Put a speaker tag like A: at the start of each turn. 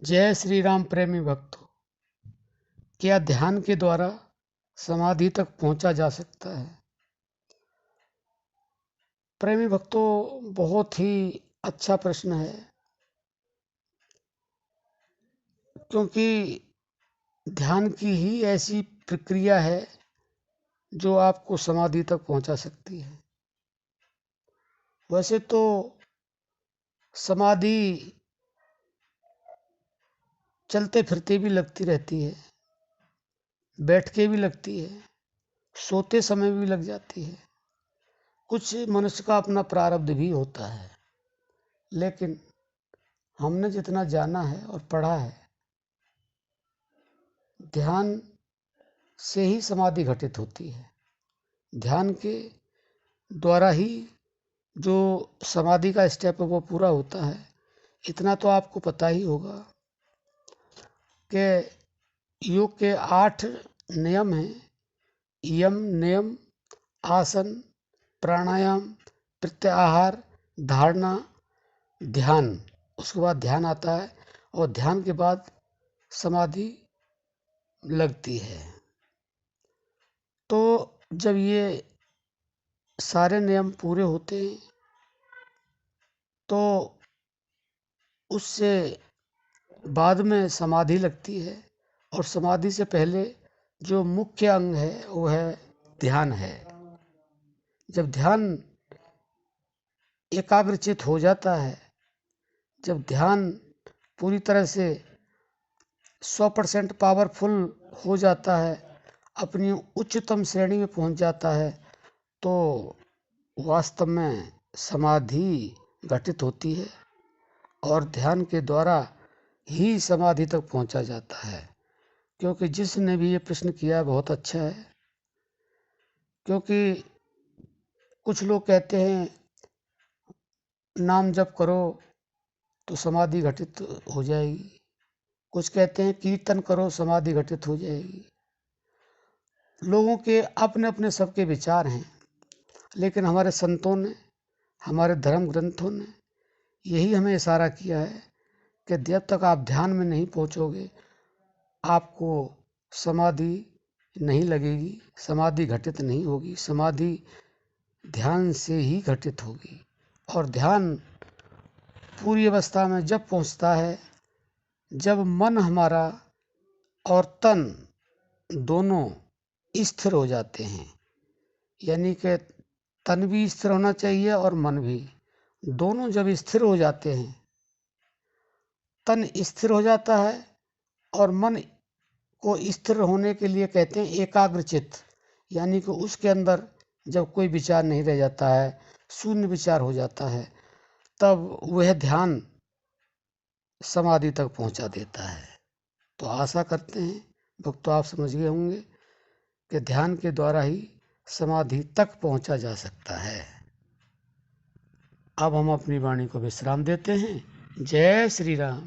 A: जय श्री राम प्रेमी भक्तों। क्या ध्यान के द्वारा समाधि तक पहुंचा जा सकता है? प्रेमी भक्तों, बहुत ही अच्छा प्रश्न है, क्योंकि ध्यान की ही ऐसी प्रक्रिया है जो आपको समाधि तक पहुंचा सकती है। वैसे तो समाधि चलते फिरते भी लगती रहती है, बैठ के भी लगती है, सोते समय भी लग जाती है। कुछ मनुष्य का अपना प्रारब्ध भी होता है, लेकिन हमने जितना जाना है और पढ़ा है, ध्यान से ही समाधि घटित होती है। ध्यान के द्वारा ही जो समाधि का स्टेप है वो पूरा होता है। इतना तो आपको पता ही होगा कि योग के 8 नियम हैं: यम, नियम, आसन, प्राणायाम, प्रत्याहार, धारणा, ध्यान। उसके बाद ध्यान आता है और ध्यान के बाद समाधि लगती है। तो जब ये सारे नियम पूरे होते हैं तो उससे बाद में समाधि लगती है, और समाधि से पहले जो मुख्य अंग है वो है ध्यान है। जब ध्यान एकाग्रचित हो जाता है, जब ध्यान पूरी तरह से 100% पावरफुल हो जाता है, अपनी उच्चतम श्रेणी में पहुंच जाता है, तो वास्तव में समाधि घटित होती है और ध्यान के द्वारा ही समाधि तक पहुंचा जाता है। क्योंकि जिसने भी ये प्रश्न किया बहुत अच्छा है, क्योंकि कुछ लोग कहते हैं नाम जप करो तो समाधि घटित हो जाएगी, कुछ कहते हैं कीर्तन करो समाधि घटित हो जाएगी। लोगों के अपने अपने सबके विचार हैं, लेकिन हमारे संतों ने, हमारे धर्म ग्रंथों ने यही हमें इशारा किया है कि जब तक आप ध्यान में नहीं पहुंचोगे आपको समाधि नहीं लगेगी, समाधि घटित नहीं होगी। समाधि ध्यान से ही घटित होगी। और ध्यान पूरी अवस्था में जब पहुंचता है, जब मन हमारा और तन दोनों स्थिर हो जाते हैं, यानी कि तन भी स्थिर होना चाहिए और मन भी, दोनों जब स्थिर हो जाते हैं, तन स्थिर हो जाता है और मन को स्थिर होने के लिए कहते हैं एकाग्रचित, यानी कि उसके अंदर जब कोई विचार नहीं रह जाता है, शून्य विचार हो जाता है, तब वह ध्यान समाधि तक पहुंचा देता है। तो आशा करते हैं भक्तों आप समझ गए होंगे कि ध्यान के द्वारा ही समाधि तक पहुंचा जा सकता है। अब हम अपनी वाणी को विश्राम देते हैं। जय श्री राम।